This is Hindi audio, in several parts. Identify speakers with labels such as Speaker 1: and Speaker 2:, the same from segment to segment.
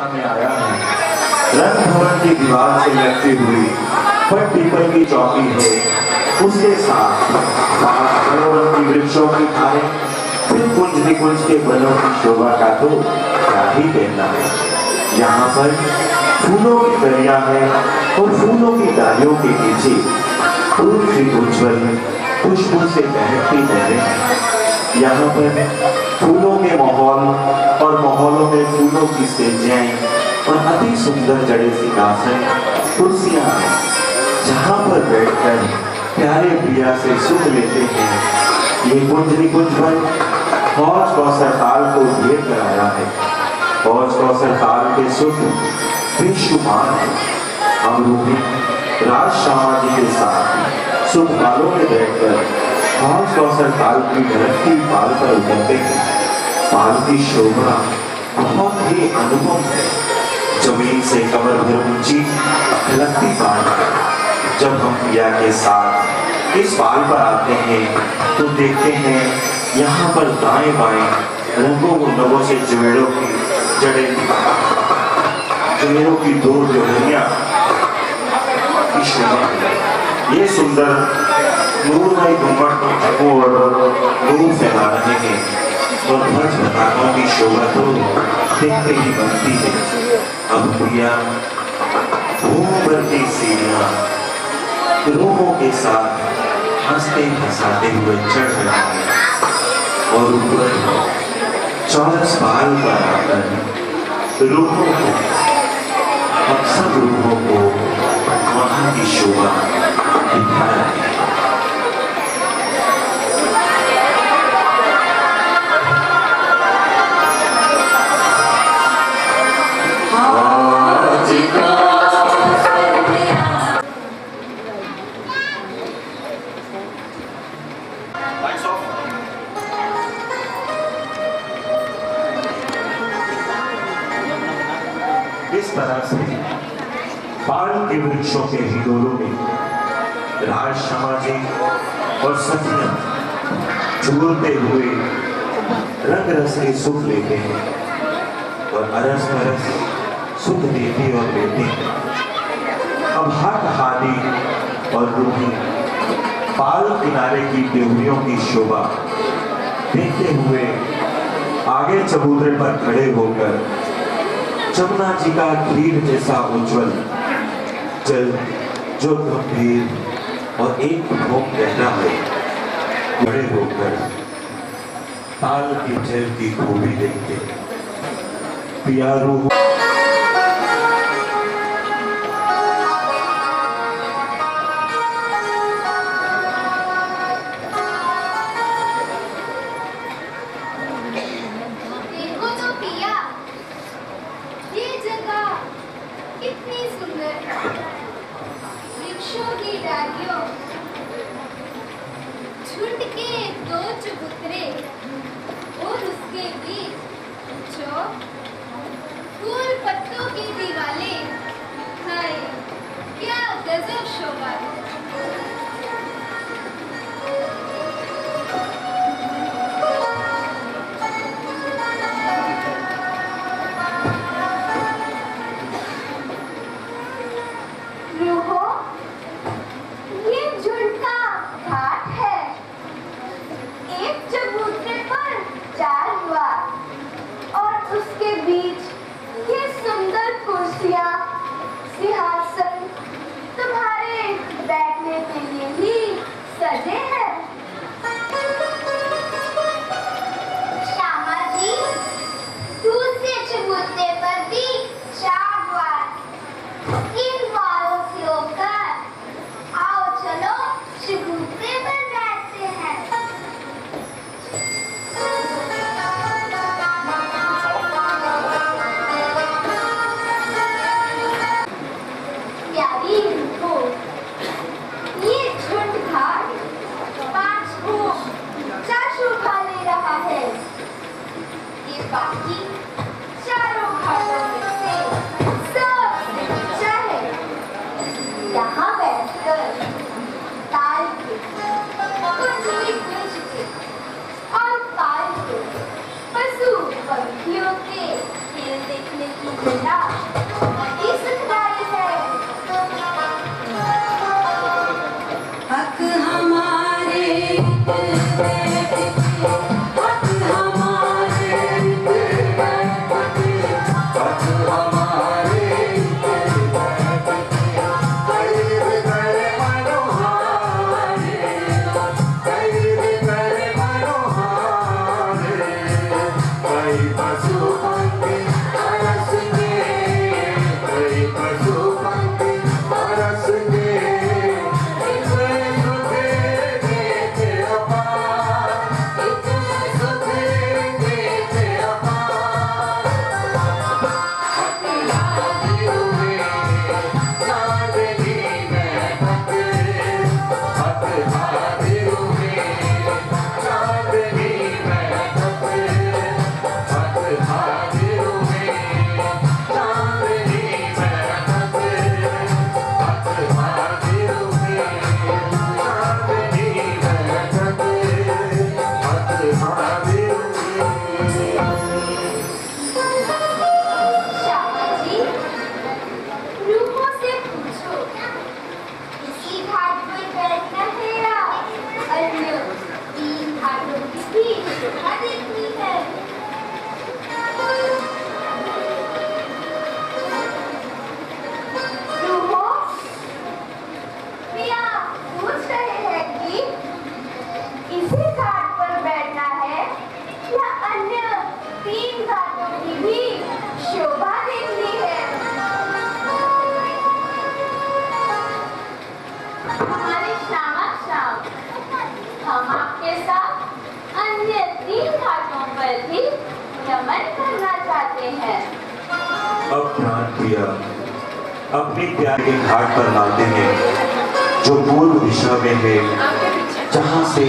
Speaker 1: दिशा में आया है। रंग भवन की दीवार से लगती हुई बट पीपल की चौकी है, उसके साथ मनोरम की वृक्षों की धारें, फिर कुंज निकुंज के वनों की शोभा का तो क्या ही कहना है। यहाँ पर फूलों की दरिया है और फूलों की डालियों के नीचे पूर्व से उज्ज्वल पुष्पों से बहती नहरें। यहाँ पर फूलों के माहौल और माहौलों में फूलों की सेंजाएं और अति सुंदर जड़े सिंहासन कुर्सियां हैं, जहाँ पर बैठकर प्यारे प्रिया से सुख लेते हैं। ये कुंज निकुंज वन हौज कौसर ताल को घेर कर आया है। हौज कौसर ताल के सुख बेशुमार है। हम रूपी राज श्यामा जी के साथ सुख बालों में बैठकर हौज कौसर ताल की ढलकती पाल पर उतरते हैं। पाल की शोभा बहुत ही अनुभव है। जमीन से कमर भर ऊंची ढलकती पाल है। जब हम प्रिया के साथ इस पाल पर आते हैं तो देखते हैं यहाँ पर दाएं बाएं रंगों गुंडों से जुमेड़ों की जड़ें, जुमेड़ों की दो जोड़ियां की शोभा है। ये सुंदर नूरमय घूंघट और नूर फैला रहे हैं और ध्वज पताकों की शोभा तो देखते ही बनती है। अब प्रिया घूम बढ़ती सीढ़ियां रूहों के साथ हंसते हंसाते हुए चढ़ रहा है और ऊपर चौरस बाल पर आकर रूहों को, अब सब रूहों को वहां की शोभा दिखा रहा है। इस तरह से पाल के वृक्षों के हिडोलों में राज श्यामा जी और सखियां झूलते हुए रंग रस के सुख लेते हैं और अरस परस सुख देते और लेते हैं। अब हक हादी और रूही पाल किनारे की देवरियों की शोभा देखते हुए आगे चबूतरे पर खड़े होकर जमुना जी का खीर जैसा उज्जवल जल जो गंभीर और एक भोग गहरा है, बड़े होकर ताल की जल की खूबी देखते प्यारू
Speaker 2: झुंड के दो चबूतरे और उसके बीच जो फूल पत्तों की दीवारें, हाय क्या गजब शोभा।
Speaker 3: सिंहासन तुम्हारे बैठने के लिए ही सजे हैं।
Speaker 2: श्यामा जी, दूसरे चबूतरे पर भी 4 द्वार, इन द्वारों से होकर आओ चलो चबूतरे पर बैठते हैं।
Speaker 3: पिया अति सुखदाई है।
Speaker 4: हक हमारे हक हमारे
Speaker 1: हक हमारे करीब करे मनोहारे, करीब करे मनोहारे, कई पशु पंखी तरस के, कई पशु पंखी तरस के, इतने सुख देते अपार, इतने सुख देते अपार। हक हाजिर हुए चांदनी में तक, हक हाजिर हुए चांदनी में तक, हक हाजिर हुए चांदनी में तक, हक हाजिर हुए चांदनी में तक, हक हाजिर हुए।
Speaker 3: श्यामा जी रूहों से पूछो इसी घाट पर बैठना है या अन्य 3 घाटों की भी शोभा देखनी है। रूहों पिया पूछ रहे हैं कि इसी घाट पर बैठना है या अन्य 3 घाटों की भी शोभा देखनी है। हमारे श्यामा श्याम हम आपके साथ अन्य 3 घाटों पर भी गमन करना चाहते हैं।
Speaker 1: अब प्राण प्रिया अपने प्यार के घाट पर लाते हैं जो पूर्व दिशा में है, जहां से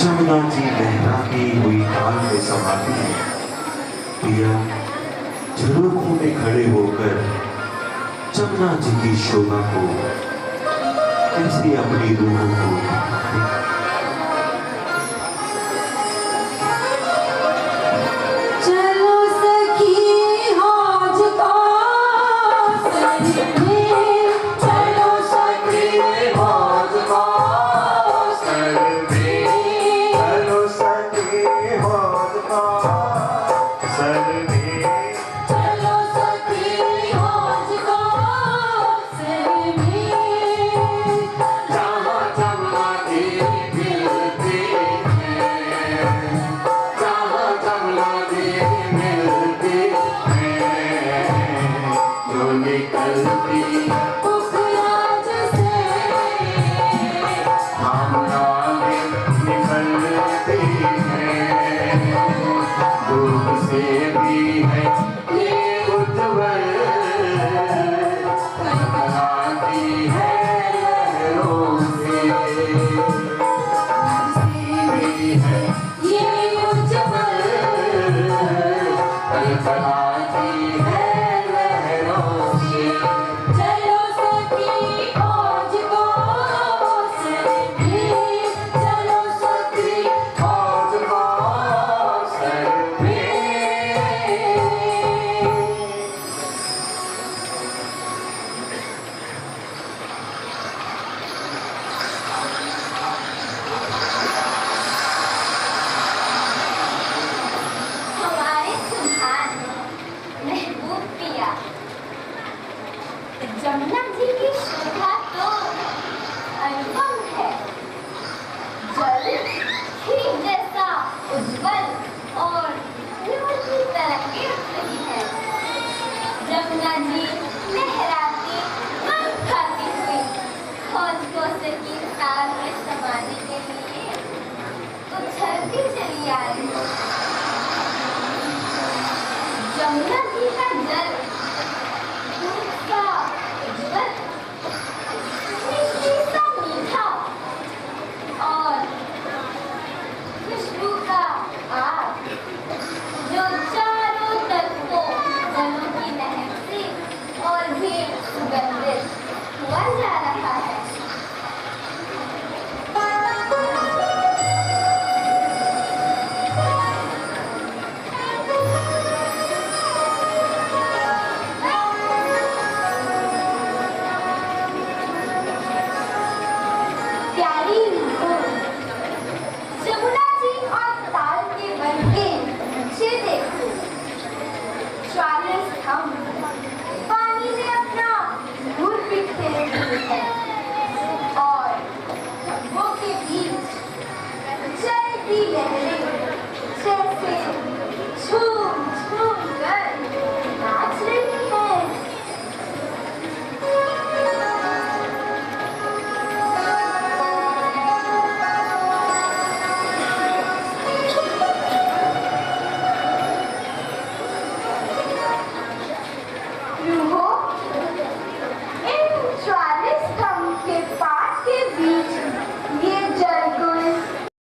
Speaker 1: जमुना जी लहराती हुई ताल में समाती है। प्रिया झरोखों में खड़े होकर जमुना जी की शोभा को कैसे अपनी रूहों को
Speaker 4: चलो सखी हौज को सजने, चलो सखी हौज को सजने,
Speaker 1: चलो सखी हौज का सजने,
Speaker 4: चलो सखी हौज को सजने।
Speaker 1: जहाँ जमुना जी मिलती है, जहाँ जमुना जी मिलती है, जो निकलती
Speaker 4: पुखराज से
Speaker 1: हम आगे निकलती है, दूर से भी है ये उज्ज्वल, कहलाती है लहरों से, भी है
Speaker 4: ये उज्ज्वल
Speaker 1: कहलाती है लहरों से।
Speaker 4: चलो सखी हौज को सजने, चलो सखी
Speaker 1: हौज को सजने।
Speaker 3: हमारे सुभान महबूब पिया जमुना जी की शोभा